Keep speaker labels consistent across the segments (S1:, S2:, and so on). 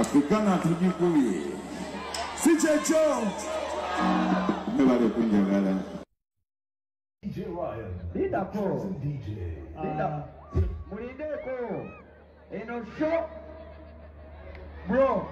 S1: Africana tujikuye. Si checho. Nebale kunjagala.
S2: DJ Ryan.
S3: Lidako.
S2: DJ.
S3: Mulindeko. Eno show. Bro.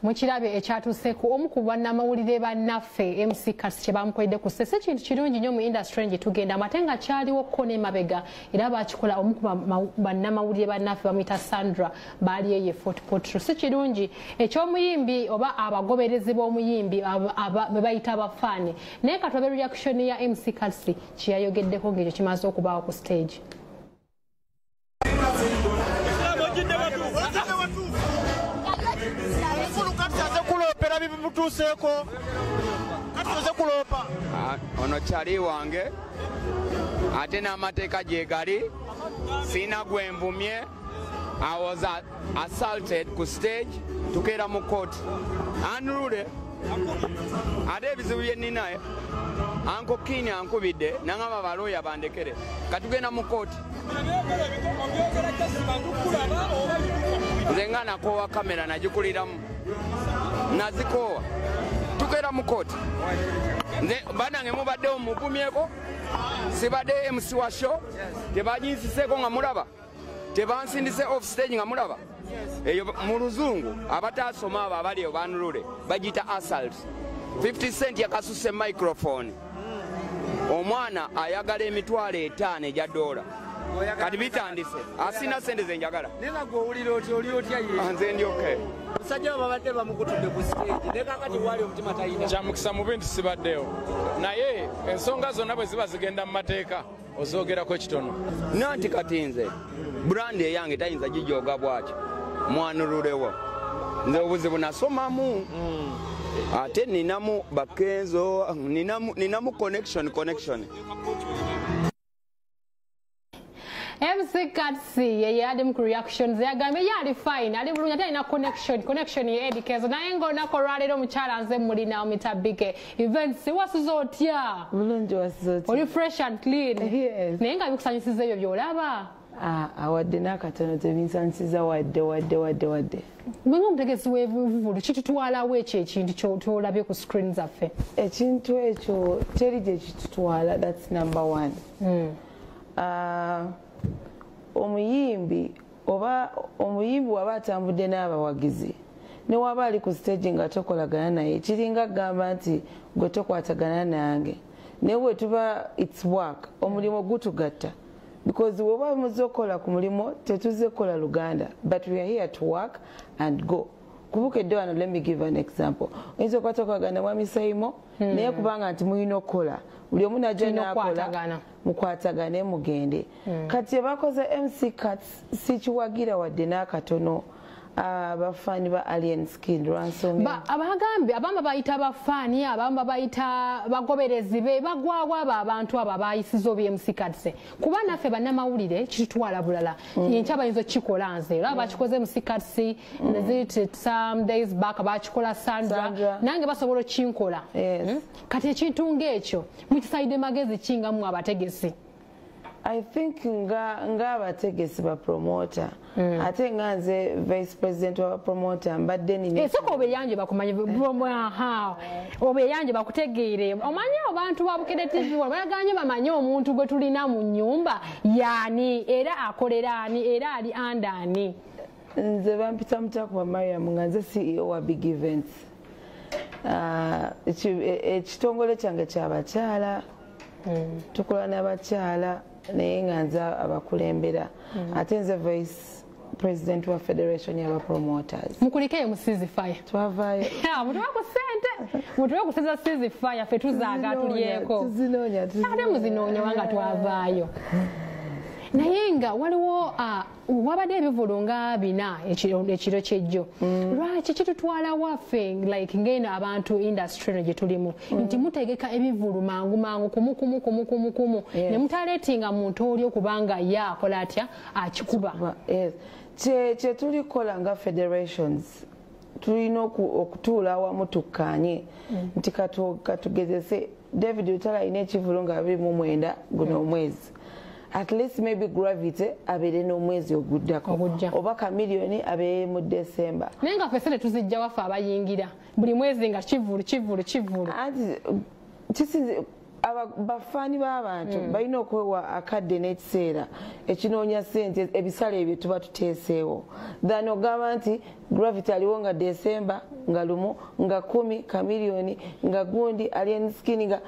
S4: Mukirabe ekyatuseeko omu ku bannamawulire bannaffe MC Kasi kye bamukoledde ku ssese kintu kirungi nnyo mu industry nje tugenda amatenga kyaliwo ko ne mabega era bakikola omu ku bannamawulire bannaffe bamuyita Sandra baali eye Fort Potro si kirungi eky'omuyimbi oba abagoberezi b'omuyimbi be bayita abafaane naye katwabe reaction ya MC Kasi kye yayogeddeko ng'ekyo kimaze okubaawo ku stage.
S5: Ono kyali wange ate n'amateeka gye gali sina gwembumye. I was assaulted ku stage tukeera mu court anrule ate ebizibu bye nnina Uncle Kini ankubidde nangamba balooya bandekere katugenda mu court nze nga nakoowa kamera nagikuliramu nazikoowa tukeera mu court nze banange mubaddewo mugumyeko sibadde MC wa show tebanyiisiseeko nga mulaba tebansindise off stage nga mulaba eyo mu luzungu abataasoma abo abali banrule bagiyita assault 50 cent yakasusse microphone omwana ayagala $5,000 egya dola kati bitandise asina sente zenjagala
S3: nena gwe owulira otya ye
S5: nze ndi okay
S3: musajja babadde bamukutudde ku stage ne kakati wali omutima tayina
S6: kyamukisa mu bintu sibaddeyo naye ensonga zonna bwe ziba zigenda mu mateeka ozoogerako kitono
S5: nanti kati nze brandi eyange tayinza gijooga bwatyo mwanurulewo nze obuzibu nasomamu ate ninamu bakenzo ninamu connection
S4: MC Cuts ye yadi mu reactions yagambe yali fine ali bulungi ate alina connection ye edikezo naye ng'olunaku olwaleero omukyala nze mulina omita Biggie Events wasuza otya
S7: bulungi wasuza otya
S4: oli fresh and clean
S7: yes
S4: naye nga bikusanyusiza ebyo by'olaba
S7: awadde n'akatono tebinsanyusiza wadde
S4: mwenga omutegesi w'ebivvulu kitutwalawo ekyo ekintu ky'olabye ku screen zaffe
S7: ekintu ekyo teri gye kitutwala that's number one omuyimbi waba atambudde n'abawagizi ne waba ali ku stage nga tokolagana naye kiringa gamba nti gwe tokwatagana nange naye bwe tuba its work omulimu gutugatta because woba muze okukola ku mulimo tetuze kukola Luganda but we are here to work and go kubukedde wano let me give an example oyinza okuba tokolagana mwami Saimo naye kubanga nti muyina okukola buli omu najja n'akola mukwatagane mugende kati bakoze MC Cuts sikiwagira wadde n'akatono abafaani ba Alien Skin lwansonga
S4: abagambe abamba bayita abafaani abamba bayita bagoberezi be bagwawo abo abantu abo bayisiza obi MC Cuts kuba naffe bannamawulire kitutwala bulala yenkya bayinza okukikola nze olaba bakikoze MC Cuts some days back bakikola Sandra nange basobola okinkola kati ekintu ng'ekyo mukisaide magezi kingamu abategesi
S7: I think nga abategesi ba promoter ate nga nze vice president wa promoter mbadde nini
S4: soko obeyanje bakumanye obeyanje bakutegeere omanye abantu ba Bukedde TV balaganye bamanye omuntu gwe tulina mu nyumba yani era akolera ani era ali andani
S7: nze bampita Mutakuba Mariam nga nze CEO wa Biggie Events ekitongole kyange kyabakyala tukola n'abakyala naye nga nze abakulembera ate nze vice president wa federation y'aba promoters
S4: mukulikeyo mu Sizi Fire
S7: twavaayo
S4: mutuwa ku sente mutuwa kusiza Sizi Fire fe tuzaaga tulyeko
S7: tuzinoonya
S4: ate muzinoonya wanga twavaayo naye nga waliwo wabadde ebivvulu nga bina ekiro kyejjo lwaki kitutwala waffe like ngeno abantu industry gye tulimu nti mutegeka ebivvulu mangu kumu ne mutaleetinga muntu oli okubanga ye akola atya akikuba
S7: kye tulikola nga federations tulina okutuula awamu tukkaanye nti katugezese David Lutala alina ekivvulu nga 29 guno omwezi at least maybe Gravity abere n'omwezi oguddako oba Chameleone abere mu December
S4: naye nga ffe tuzijja waffe abayingira buli mwezi nga kivvulu
S7: anti kisinze bafaani b'abantu balina okwewa akadde n'ekiseera ekinoonya ssente ebisale ebyo tuba tuteeseewo then ogamba nti Gravity aliwo nga December nga lumu nga 10 Chameleone nga gundi Alien Skin nga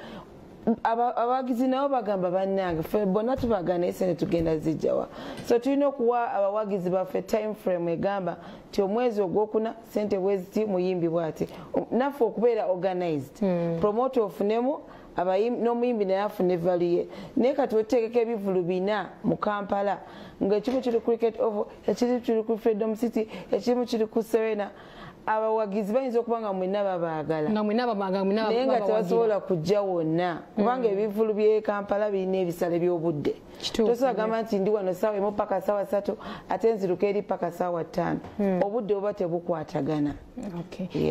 S7: abawagizi nabo bagamba bannange ffe bonna tubagana esene tugenda zijjawa so tulina okuwa abawagizi baffe time frame egamba nti omwezi ogwokuna sente bweziti muyimbi bwati naffe okubeera organized promote ofunemu n'omuyimbi naye afune value naye kati wetutegeka ebivvulu 4 mu Kampala ng'ekimu kiri ku Cricket Oval ekimu kiri ku Freedom City ekimu kiri ku Serena abawagizi bayinza okuba nga mwenna babaagala naye nga tebasobola kujja wonna kubanga ebivvulu by'e Kampala birina ebisale by'obudde tosobola gamba nti ndi wano ssaawa emu paka ssaawa 3 ate nziruka eri paka ssaawa 5 obudde oba tebukwatagana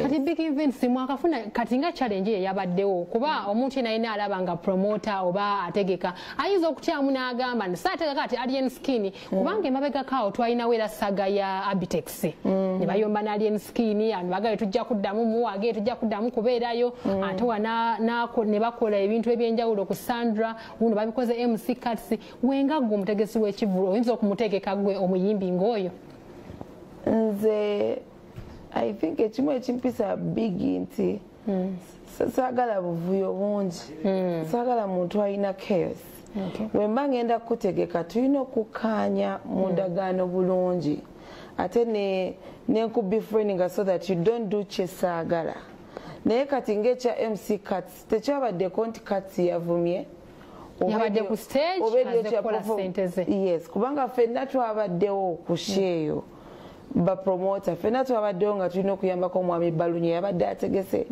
S4: kati Biggie Events mwakafuna kati nga challenge eyabaddewo kuba omuntu yenayina alaba nga promoter oba ategeka ayinza okutyamu n'agamba nsaategeka ati Alien Skin kubanga emabegakaawo twalinawo era saga ya Abitex ne bayomba na Alien Skin bagaye tujja kuddamu muwage tujja kuddamu kubeerayo ate ne bakola ebintu ebyenjawulo ku Sandra uno babikoze MC Cuts wenga gwe omutegesi w'ekivvulu oyinza okumutegeka gwe omuyimbi ng'oyo
S7: nze I think ekimu ekimpisa Biggie nti saagala buvuyo bungi saagala muntu alina chaos wemba ngenda kutegeka tulina okukkaanya mu ndagaano bulungi ate nenkubifreninga so that you don't do kyesaagala naye kati ng'ekya MC Cuts tekyabaddeko nti Cuts yavumye
S4: yabadde ku stage azekola sente ze
S7: yes kubanga ffenna twabaddewo ku sheeyo bapromota ffenna twabaddewo nga tulina okuyambako omwami Balunye yabadde ategese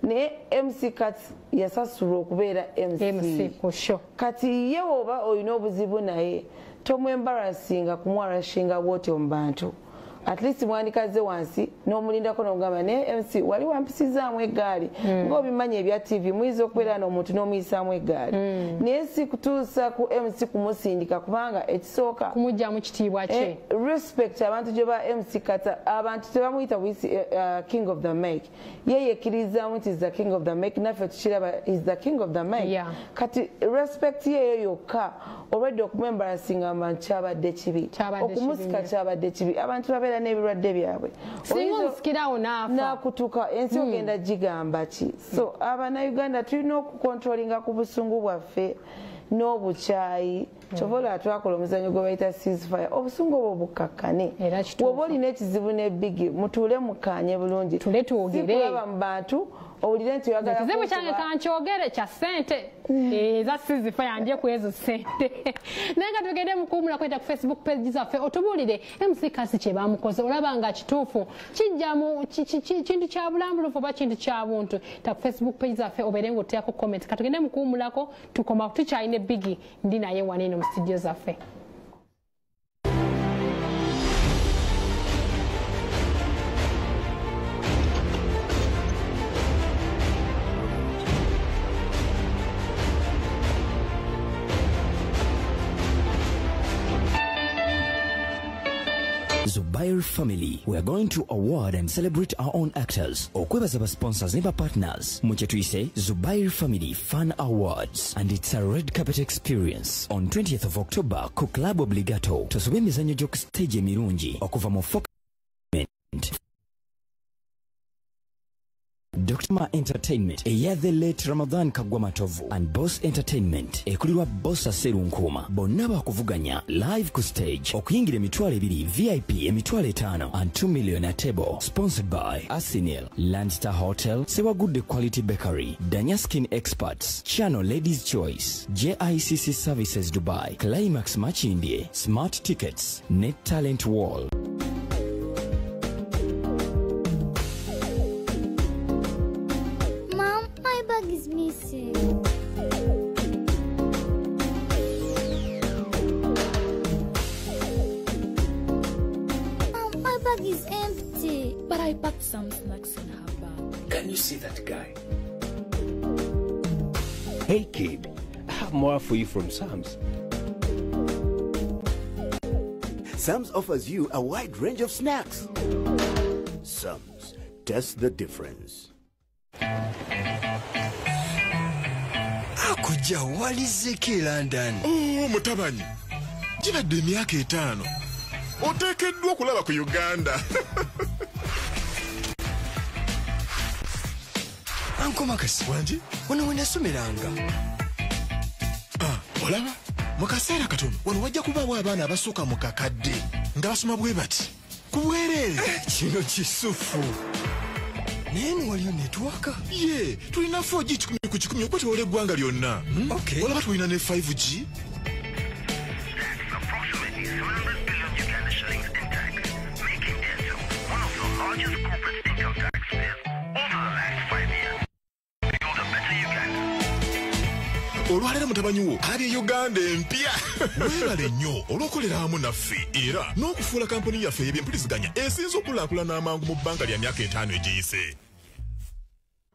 S7: naye MC Cuts yasasulwa okubeera MC
S4: ku show
S7: kati ye oba olina obuzibu naye tomu embarrassinga kumwarashinga bwotyo mu bantu. At least mwandikaze wansi n'omulindako n'ogamba ne MC wali wampisizaamu eggaali ng'obimanyi ebya TV muyinza okubeera n'omuntu n'omuyisaamu eggaali naye si kutuusa ku MC kumusindika kubanga ekisooka
S4: kumujjamu kitiibwa kye
S7: respect abantu gye ba MC kata abantu tebamuyita king of the make ye yekkiririzaamu nti is the king of the make naffe tukiraba is the king of the make kati respect yeeyo yokka olwedde okumembarasinga abantu kyabadde kibi okumusika kyabadde kibi abantu babeera n'ebirwadde byabwe nakutuka ensi ogenda gigamba ki so abannayuganda tulina okukontrolinga ku busungu bwaffe n'obukyayi kyobola twakola omuzanyo gwe bayita ceasefire obusungu obwo bukkakkane woba olina ekizibu ne Biggie mutuule mukanye bulungi sikulaba mu bantu owulire nti oyagala
S4: ekizibu kyange kankyogere kya ssente eza ceasefire yanje ku ezo ssente naye nga tugende mukuwumula kweta ku Facebook page zaffe otubuulire MC Kasi kye bamukoze olaba nga kituufu kijjamu kintu kya bulambulufu oba kintu kya buntu ta ku Facebook page zaffe obeere ng'oteako comment katugende mukuwumulako tukoma tukyayine Biggie ndi naye wanene mu studio zaffe.
S8: Zubair family, we are going to award and celebrate our own actors. Okwebaza ba sponsors and partners. Muchetuise Zubair Family Fan Awards, and it's a red carpet experience on 20th of October ku Club Obligato. Tosube mizanyo joke stage emirungi okuva mu Dr. Ma Entertainment, the late Ramadan Kagwamatovu, and Boss Entertainment, ekulirwa Bossa Serunkuma, bonna bakuvuganya live ku stage, okuyingira emitwalo 2 VIP emitwalo 5 and 2 million a table, sponsored by Arsenal, Landstar Hotel, Sewa Good Quality Bakery, Danya Skin Experts, Channel Ladies Choice, JICC Services Dubai, Climax Machindie, Smart Tickets, Net Talent Wall.
S9: Is missing. My bag is empty.
S10: But I packed some snacks in her bag.
S2: Can you see that guy? Hey kid, I have more for you from Sam's.
S11: Sam's offers you a wide range of snacks. Sam's, taste the difference.
S12: Kujja walizeko London.
S1: Mutabani. Gibadde emyaka 5. Oteekeddwa okulaba ku Uganda.
S12: Anko Makasi.
S1: Wanji?
S12: Wano wenasomeranga.
S1: Olaba? Mu kaseera katono wano wajja kubaawo abaana abasooka mu kakadde nga basoma bwe bati. Ku bwereere.
S12: Kino kisufu. Nene waliyo network?
S1: Ye, tulina 4G 10 ku 10 okwetooloola eggwanga lyonna.
S12: Okay.
S1: Olaba tulina ne 5G? Olwaleero mutabani wo ali Uganda empya. Weebale nnyo olw'okolera awamu naffe era n'okufuula kampuni yaffe y'ebyempuliziganya esinza okukulaakulana amangu mu bbanga lya myaka 5 egiyise.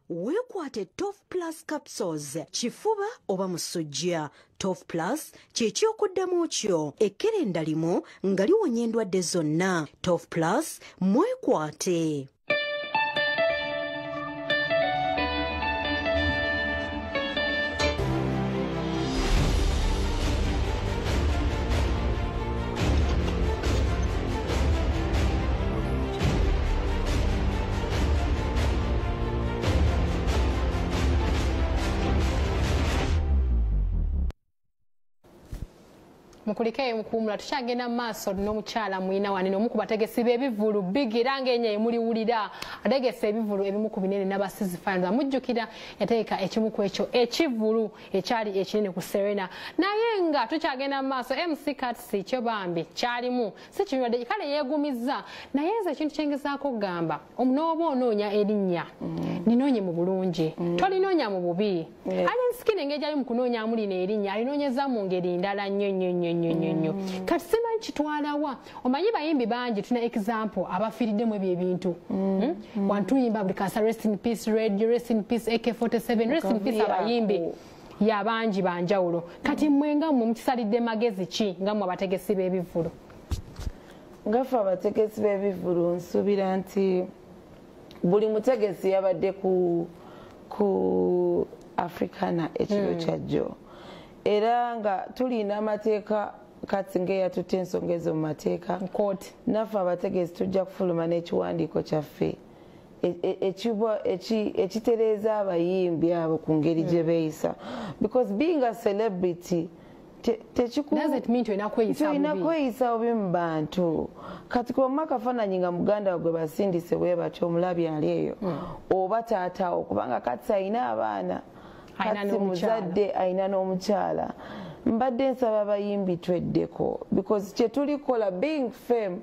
S13: Weekwate Tof Plus capsules kifuba oba musujja. Tof Plus kye ky'okuddamu kyo ekkerenda limu nga liwonya endwadde zonna. Tof Plus mwekwate.
S4: Mukulike mukumula tukyagenda maaso n'omukyala mwina wani n'omu ku bategesi b'ebivvulu Biggie era ng'enye muliwulira ategesa ebivvulu ebimu ku binene n'abasizi fans amujjukira yateeka ekimu ku ekyo ekivvulu ekyali ekinene ku Serena naye nga tukyagenda maaso MC Katsi kyo bambi kyalimu si kinwadde kale yeegumizza naye nze ekintu kyengezaako kugamba n'oba onoonya erinnya linoonye mu bulungi tolinoonya mu bubi ali nsikine ng'egyali mu kunoonyaamu lino erinnya alinoonyeza mu ngeri ndala nnyo nnyo nnyo nnyo kati simanyi kitwalawa omanyi bayimbi bangi tuna example abafiiriddemu ebyo ebintu wantuyimba buli kasa rest in peace radio rest in peace AK47 rest in peace abayimbi yabangi banjawulo kati mwenga mmwe mukisalidde magezi ki nga mmwe abategesi b'ebivvulu
S7: ngafe abategesi b'ebivvulu nsuubira nti buli mutegesi yabadde ku africana ekiro kyajjo era nga tulina amateeka kati ng'eyatutte ensonga ezo mu mateeka naffe abategesi tujja kufuluma n'ekiwandiiko kyaffe ekitereeza abayimbi abo ku ngeri gye beeyisa because being a celebrity tekikuyina kweyisa bubi mu bantu kati kubamu akafaananyi nga muganda gwe basindise bwe batyo omulabi ali eyo oba taatawo kubanga kati alina abaana kati muzadde alina n'omukyala mbadde nsaba abayimbi tweddeko because kyetulikola being fame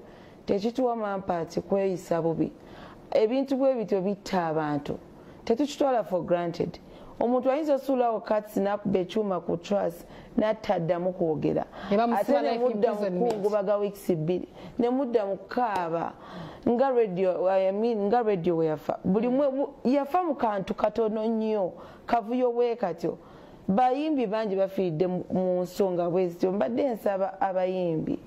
S7: tekituwa mampaati kweyisa bubi ebintu bwe bityo bitta abantu tetukitwala for granted omuntu ayinza osuulawo kati nakuba ekyuma ku trust nattaddamu kwogera ate nemudda mukungubaga wiikisi 2 nemudda mukaaba nga radio weyafa buli yafa mu kantu katono nnyo kavuyo bwe katyo bayimbi bangi bafiiridde mu nsonga bwezityo mbadde nsaba abayimbi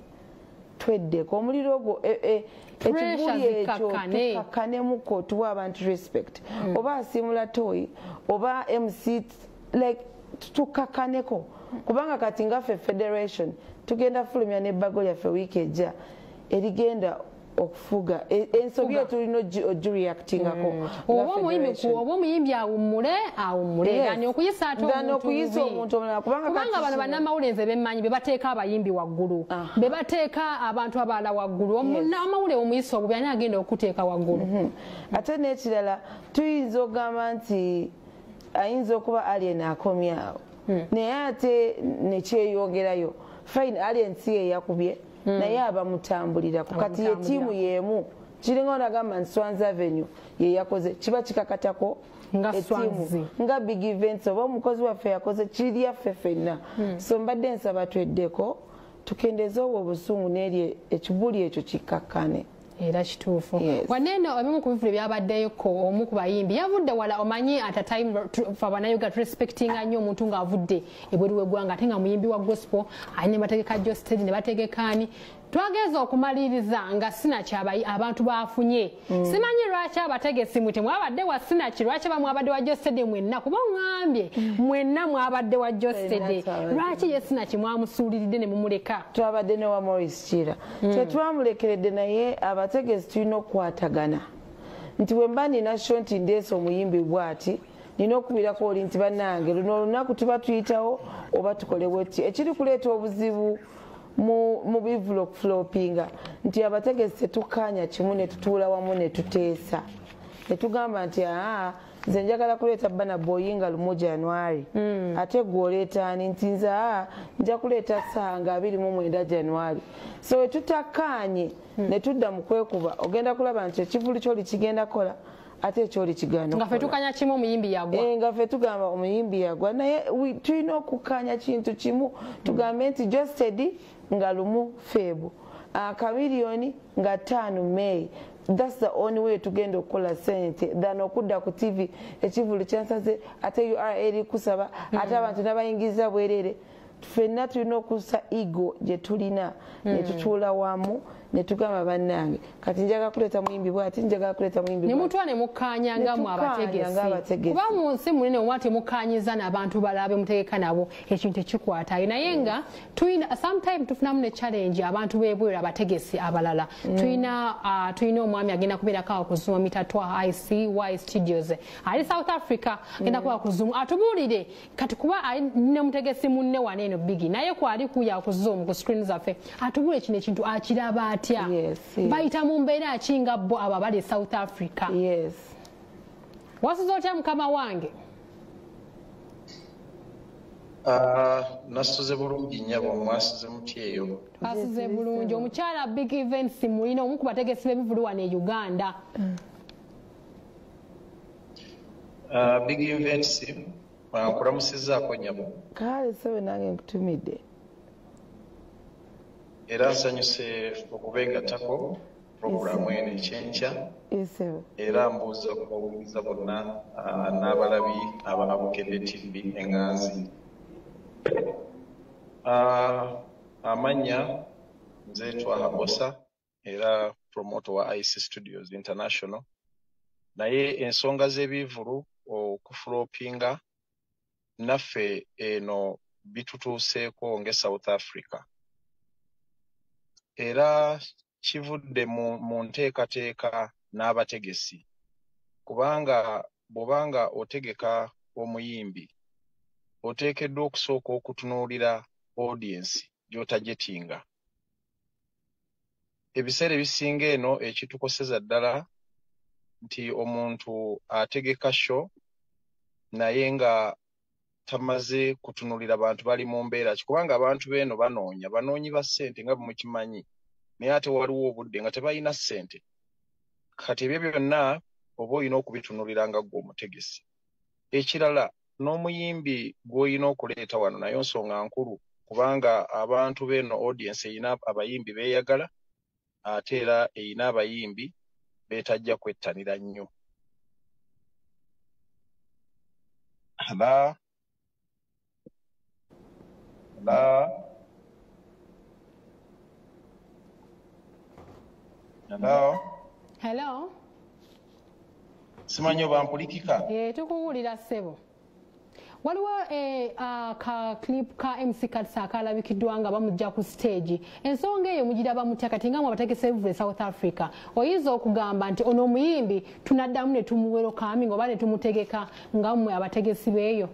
S7: tweddeko omuliro ogwo ekibuli ekyo tukakkanemuko tuwa abantu respect oba asimula toyi oba mc like tukakkaneko kubanga kati ngaffe federation tugenda fulumya n'ebbago lyaffe wiiki ejja erigenda okufuga ensobi eyo tulina ogireactingako
S4: oba omuyimbi awummule gani okuyisa ate
S7: omuntu omulala
S4: kubanga bano bannamawulenze bemmanyi bebateeka abayimbi waggulu bebateeka abantu abalala waggulu amawule omuyisa obubi ani agenda okuteeka waggulu
S7: ate n'ekirala tuyinza okugamba nti ayinza okuba alien akomyawo naye ate nekyeyongerayo fine alien si yeyakubye naye abamutambulira kati ye tiimu yeemu kiringa onagamba Swans Avenue yeyakoze kiba kikakatako etiimu nga Biggie Events oba omukozi waffe yakoze kiri yaffe ffenna so mbadde nsaba tweddeko tukendeeze obwo obusungu n'eri ekibuli ekyo kikkakkane
S4: era kituufu waneno ebimu ku bivvulu byabaddeyoko omu ku bayimbi yavudde wala omanyi at a time for bannayuganda respectinga nnyo omuntu ng'avudde ebweru w'eggwanga ate nga muyimbi wa gospel alina bategeka josted ne bategekaani twageza okumaliriza nga sinaki abantu bafunye simanyi lwaki abategesi mwe temwabadde wa sinaki lwaki bamwabadde wa josted mwenna kuba ngambye mwenna mwabadde wa josted lwaki ye sinaki mwamusuuliridde ne mumuleka
S7: twabadde ne wa Morris Kira tetwamulekeredde naye abategesi tulina okukwatagana nti bwe mba nina sho nti ndeese omuyimbi bw'ati nina okubirako oli nti bannange luno olunaku tuba tuyitawo oba tukole bweti ekiri kuleeta obuzibu mu bivvulu okufulopinga nti abategesi tetukkaanya kimu ne tutuula wamu ne tuteesa ne tugamba nti nze njagala kuleeta bana boyinga lumu January ate gwe oleeta ani nti nze nja kuleeta sanga 29 January so we tutakkaanye ne tudda mu kwekuba ogenda kulaba nti ekivvulu kyoli kigenda kola ate ekyoli kigaana
S4: nga ffe tukanya kimu omuyimbi yagwa
S7: nga ffe tugamba omuyimbi yagwa naye tulina okukkaanya kintu kimu tugambe nti josted nga lumu feebu akamiliyoni nga 5 May that's the only way tugenda okukola sente than okudda ku TV ekivvulu kyansaze ate URA eri kusaba ate abantu n'abayingiza bwerere ffenna tulina okussa ego gye tulina ne tutuula wamu ne tugamba bannange kati njaga kuleeta muyimbi bw'ati njagala kuleeta muyimbi
S4: ne mutwa ne mukkaanya mu abategesi kuba mu nsi munene omwa temukkaanyiza n'abantu balabe mutegeka nabo ekintu tekikwatayo naye nga tulina sometime tufunamu ne challenge abantu b'ebweru abategesi abalala tulina omwami agenda kubeerako awo ku Zoom mita twa ICY Studios ali South Africa agenda kuba ku Zoom atubuulire kati kuba ne mutegesi munne waneeno Biggie naye kwali kuya ku Zoom ku screen zaffe atubuulire kino ekintu akiraba bayita mu mbeera akinga bo abo abali South Africa wasuze otya mukama wange
S14: nasuze bulungi nnyabo mwasuze mutyeyo
S4: asuze bulungi omukyala Biggie Events mulina omu ku bategesi b'ebivvulu wano e Uganda
S14: Biggie Events nkulamusizaako nnyabo
S7: kale sebe nange nkutumidde
S14: era nsanyuse okubeegattako puroguramu eno ekyenkya era mbuuza kubawuliza bonna n'abalabi ababukedde TV Enganzi. Amannya nze Twahabosa era promoter wa IC Studios International. Naye ensonga z'ebivvulu okufulopinga naffe eno bitutuuseeko nge South Africa. Era kivudde mu nteekateeka n'abategesi. Kubanga bw'obanga otegeka omuyimbi, oteekeddwa okusooka okutunuulira audience gy'otajetinga. Ebiseera ebisinga eno ekitukoseza ddala nti omuntu ategeka show naye nga tamaze kutunulira abantu bali mu mbeera ki, kubanga abantu beeno banoonyi ba ssente nga mukimanyi, naye ate waliwo obudde nga tebalina ssente. Kati ebyo byonna oba olina okubitunulira nga ggwe omutegesi. Ekirala n'omuyimbi gw'olina okuleeta wano nayo nsonga nkulu, kubanga abantu beeno audience eyina abayimbi beeyagala, ate era eyina abayimbi beetajja kwettanira nnyo. Hello?
S4: Hello?
S14: Simanyi oba mpulikika?
S4: Tukuwulira ssebo. Waliwo ka clip ka MC Katsa akalabikiddwa nga bamujja ku stage. Ensonga eyo mugiraba mutya kati nga abategesi b'ebivvulu South Africa. Oyinza okugamba nti ono omuyimbi tunaddamu ne tumuwero kami oba ne tumutegeka nga mmwe abategesi beeyo?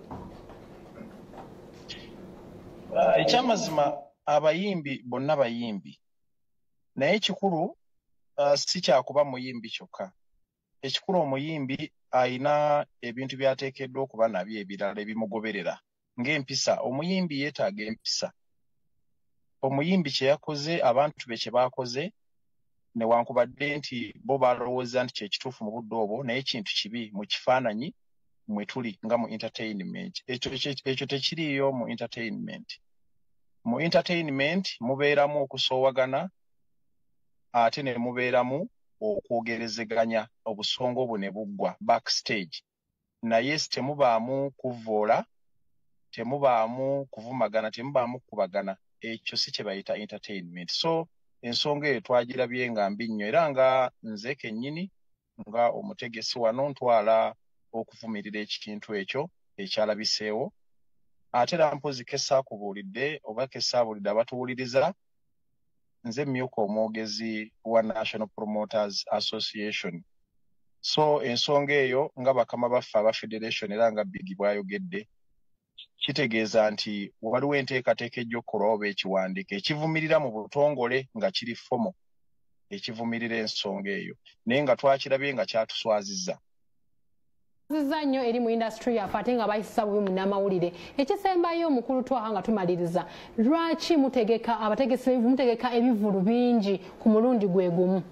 S14: Ekyamazima abayimbi bonna bayimbi. Naye ekikulu si kyakuba muyimbi kyokka. Ekikulu omuyimbi ayina ebintu byateekeddwa okuba nabyo ebirala ebimugoberera ng'empisa. Omuyimbi yeetaaga empisa. Omuyimbi kye yakoze, abantu be kye baakoze, newankubadde nti bo balowooza nti kye kituufu mu budde obwo, naye kintu kibi mu kifaananyi mwe tuli nga mu entertainment. Ekyo tekiriyo mu entertainment. Mu entertainment mubeeramu okusoowagana ate ne mubeeramu okwogerezeganya obusonga obwo ne buggwa backstage. Naye temubaamu kuvvoola, temubaamu kuvumagana, temubaamu kubagana. Ekyo si kye bayita entertainment. So ensonga eyo twagirabye nga mbi nnyo, era nga nze kennyini nga omutegesi wano ntwala okuvumirira ekintu ekyo ekyalabiseewo. Ate era mpozi kesaakubuulidde oba kesaabuulidde abatuwuliriza, nze mmyuka omwogezi wa National Promoters Association. So ensonga eyo nga bakama baffe aba federation era nga Biggie bw'ayogedde, kitegeeza nti waliwo enteekateeka ejja okukolwa oba ekiwandiiko ekivumirira mu butongole nga kiri fomo, ekivumirira ensonga eyo, naye nga twakirabye nga kyatuswazizza.
S4: Nnyo eri mu industry yaffe ate nga bayisa bubi munnamawulire. Ekisembayo omukulu Twaha nga tumaliriza, lwaki mutegeka abategesi b'ebivvulu mutegeka ebivvulu bingi ku mulundi gwe gumu?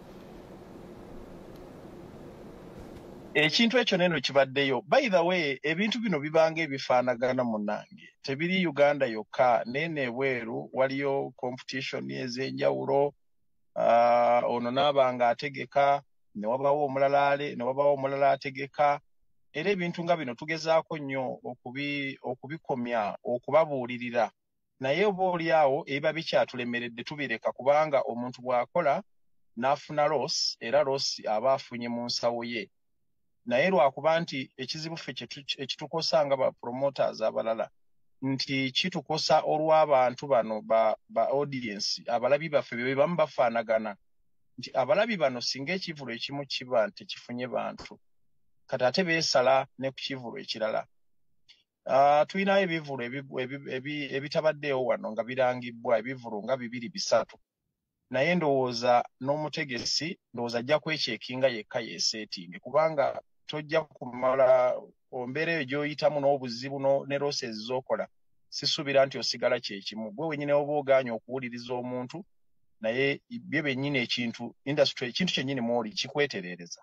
S14: Ekintu ekyo neno kibaddeyo. By the way, ebintu bino bibanga ebifaanagana munnange. Tebiri Uganda yokka, nene ebweru waliyo competition ez'enjawulo. Ono n'abanga ategeka, ne wabawo omulala ategeka. Era ebintu nga bino tugezaako nnyo okubikomya, okubabuulirira. Naye oba oliawo ebiba bikyatulemeredde tubireka, kubanga omuntu bw'akola n'afuna loss, era loss aba afunye mu nsawo ye. Naye lwakuba nti ekizibu ffe ekitukosa nga ba promoters abalala nti kitukosa olw'abantu bano ba audience, abalabi baffe be bamu bafaanagana. Nti abalabi bano singa ekivvulu ekimu kiba nti kifunye bantu, kati ate beesala ne ku kivvulu ekirala. Tulinayo ebivvulu ebitabaddeewo wano nga birangibbwa, ebivvulu nga 2-3. Naye ndowooza n'omutegesi ndowooza ajja kwekyekinga yekka yeeseetinge, kubanga tojja kumala ombeera eyo gy'oyitamu n'obuzibu ne losses z'okola. Sisuubira nti osigala kyekimu. Gwe wennyini oba ogaanye okuwuliriza omuntu, naye bye bennyini ekintu industry ekintu kyennyini mw'oli kikwetereereza.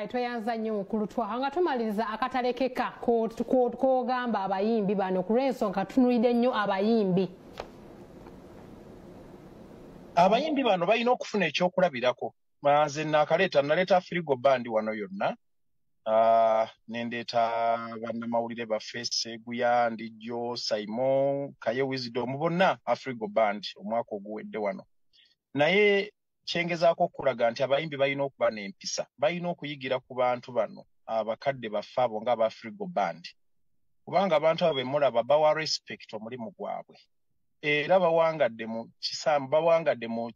S4: Tweyanza nnyo mukulu Twaha nga tumaliriza akatalekeka k'ogamba abayimbi bano ku lw'ensonga tunuulidde nnyo abayimbi.
S14: abayimbi bano balina okufuna ekyokulabirako. Nze naleeta Frigo Band wano yonna. Nendeeta bannamawulire baffe Seguya, Ndijjo, Simon, Kaye Wisdom bonna Afrigo Band omwaka oguwedde wano. Naye kyengezaako okulaga nti abayimbi balina okuba n'empisa. Balina okuyigira ku bantu bano abakadde baffe abo nga Afrigo Band. Kubanga abantu abo bemulaba bawa respect omulimu gwabwe. Era bawangadde mu kisambu, bawangadde mu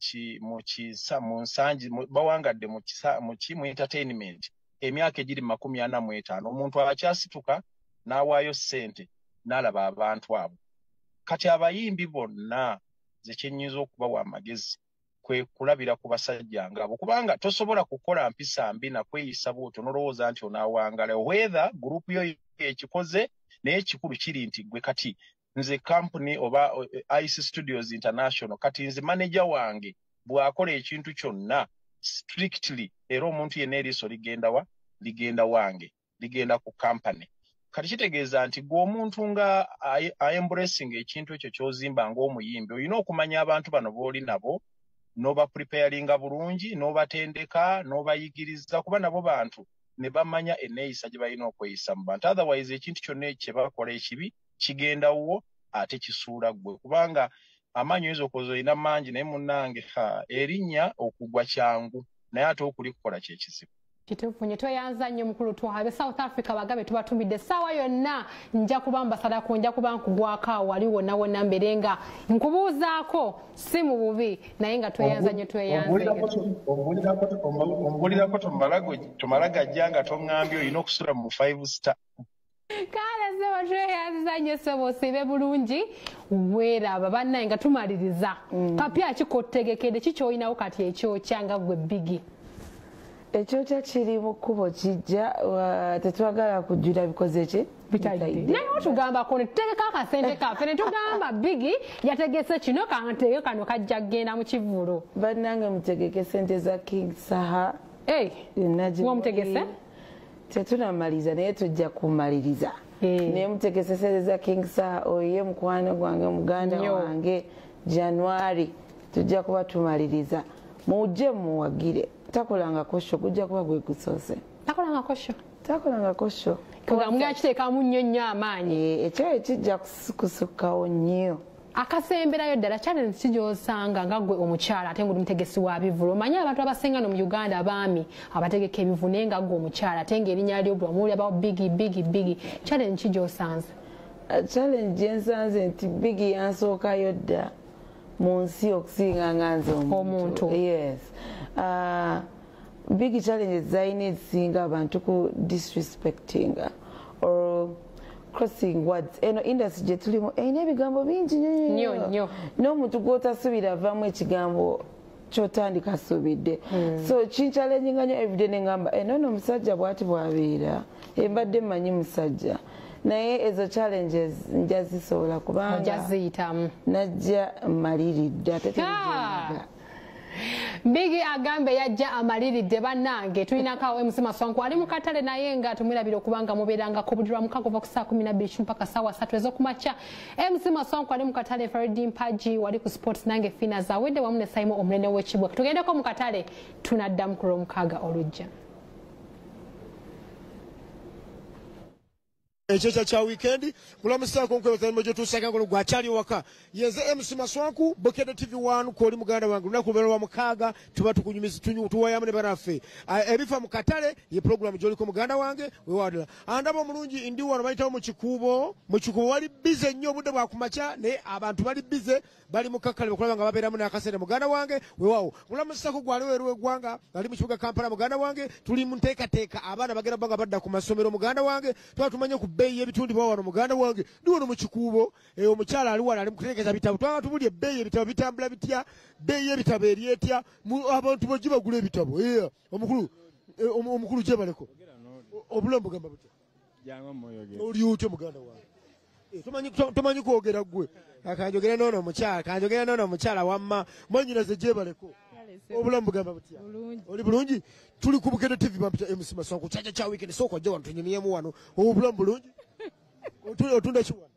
S14: nsangi, bawangadde mu entertainment. Emyaka egiri 45 omuntu akyasituka n'awaayo ssente n'alaba abantu abo. Kati abayimbi bonna ze kyenyiza okubawa amagezi kwe kulabira ku basajja ngabo, kubanga tosobola kukola mpisa mbi na kweyisa bw'otyo n'olowooza nti onaawangala. Whether group yo ekikoze naye ekikulu kiri nti gwe kati nze company oba IC Studios International kati nze manager wange bw'akola ekintu kyonna strictly era omuntu yenna eriiso ligenda wange, ligenda ku company. Kati kitegeeza nti gwe omuntu nga embracing ekintu ekyo ky'ozimba ng'omuyimbi olina okumanya abantu bano b'oli nabo n'oba preparinga bulungi, n'obatendeka, n'obayigiriza kuba nabo bantu ne bamanya enneeyisa gye balina okweyisa mu bantu. Otherwise ekintu kyonna kye bakola ekibi kigenda wo ate kisuula ggwe, kubanga amaanyi oyinza okoza olina mangi naye munnange erinnya okugwa kyangu naye ate okulikola kye kizibu.
S4: Kitufunye tweyanza nnyo mukulu twabe South Africa bagabe tubatumidde sawa yonna nja kuba ambasada ko nja kuba nkugwako wali wonna wonna mberenga nkubuuzaako si mu bubi naye nga tweyanza nnyo
S14: ombulirako tomalaga jjanga toŋŋambye olina okusula mu 5 star.
S4: Kale sebo tweyanza nnyo sebo osibe bulungi weeraba bannaye nga tumaliriza kapya kikotegekedde kikyoyinawo kati ekyokyanga gwe Biggie.
S7: Ekyokya kiri mu kkubo kijja tetwagala kujjula bikoze ki
S4: bitayidde. Naye otugamba ko ne tutegeka akasente kaffe ne tugamba Biggie yategese kino kantegeke kano kajja kgenda mu kivvulu.
S7: Bannange mutegeke sente za King Saha.
S4: Mutegese?
S7: Tetunamaliza naye tujja kumaliriza. Naye mutegese sente za King Saha oye mukwano gwange muganda wange January tujja kuba tumaliriza. Mujje muwagire. Takolanga kosho kujja kuba gwe kusoose. Takolanga kosho.
S4: Kugamga kiteekamu nnyo nnyo amaanyi.
S7: Ekyo ekijja kusukkawo nnyo.
S4: Akasemberayo ddala challenge kijosanga nga gwe omukyala ate nguli mutegesi wa bivvulu. Omanyi abantu abasinga no mu Uganda abaami abategeka ebivvulu naye nga gwe omukyala ate ng'erinnya lyo bwamuli aba Biggie. Challenge kijosanze.
S7: Challenge ensanze nti Biggie yansookayo dda mu nsi okusinga nga nze omuntu. Yes. Biggie challenges zayina ezisinga abantu ku disrespecting or crossing words. Eno industry gye tulimu eyina ebigambo bingi nnyo. N'omuntu gw'otasubira avaamu ekigambo ky'otandika asubidde. So kinchallenging nnyo everyday ne ngamba eno omusajja bw'ati bw'abeera mbadde mmanyi musajja. Naye ezo challenges nja zisobola kubanga najja mmaliridde ate tebigendaga.
S4: Biggie agambe yajja amaliridde bannange tulinako MC Maswanku ali mu katale naye nga tumwirabira okubanga mubeerangako budira mukago kuva ku saa 12 mpaka saa 3 ez'okumakya. MC Maswanku ali mu katale Farid Mpaji wali ku sports nange fina zawedde wamu ne Simon omunene w'ekibwa. Tugendeko mu katale tunaddamu ku Lwomukaga olujja.
S15: Ekyekya kya weekend mulamusaako nkwebazanimo gye tuusaka ngono gwakyali waka yenze MC Maswanku Bokede TV1 kwoli muganda wange lunaku lwa 6 tuba tukunyumiza tuwayamu ne banaffe ebifa mu katale ye program gyoliko muganda wange wewadala andaba omulungi ndi wano bayitawo mu kikubo wali bize nnyo obudde bwakumakya naye abantu bali bize bali mu kakkale bakulaba nga babeeramu n'akasente muganda wange wewawo mulamusaako gwali weeru w'eggwanga ali mu kibuga Kampala muganda wange tuli mu nteekateeka abaana bagenda banga badda ku masomero muganda wange tuba tumanye ku bbeeyi y'ebitundibwa wano muganda wange ndi wano mu kikuubo omukyala ali wano ali mu kuteekeza bitabo twaba tubulye ebbeeyi ebitabo bitambula bitya bbeeyi y'ebitabo eri etya abantu bajje bagula ebitabo omukulu gyebaleko obulamu bugamba butya oli otya muganda wange tomanyi kwogera ggwe kanjogera noono omukyala wamma mwanyinaze gyebaleko obulamu bugamba butya oli bulungi tuli ku Bukede TV bampita MC Maswanku kyaja kya weekend sooka ojja wano tunyumyemu wano obulamu bulungi otunda kiwano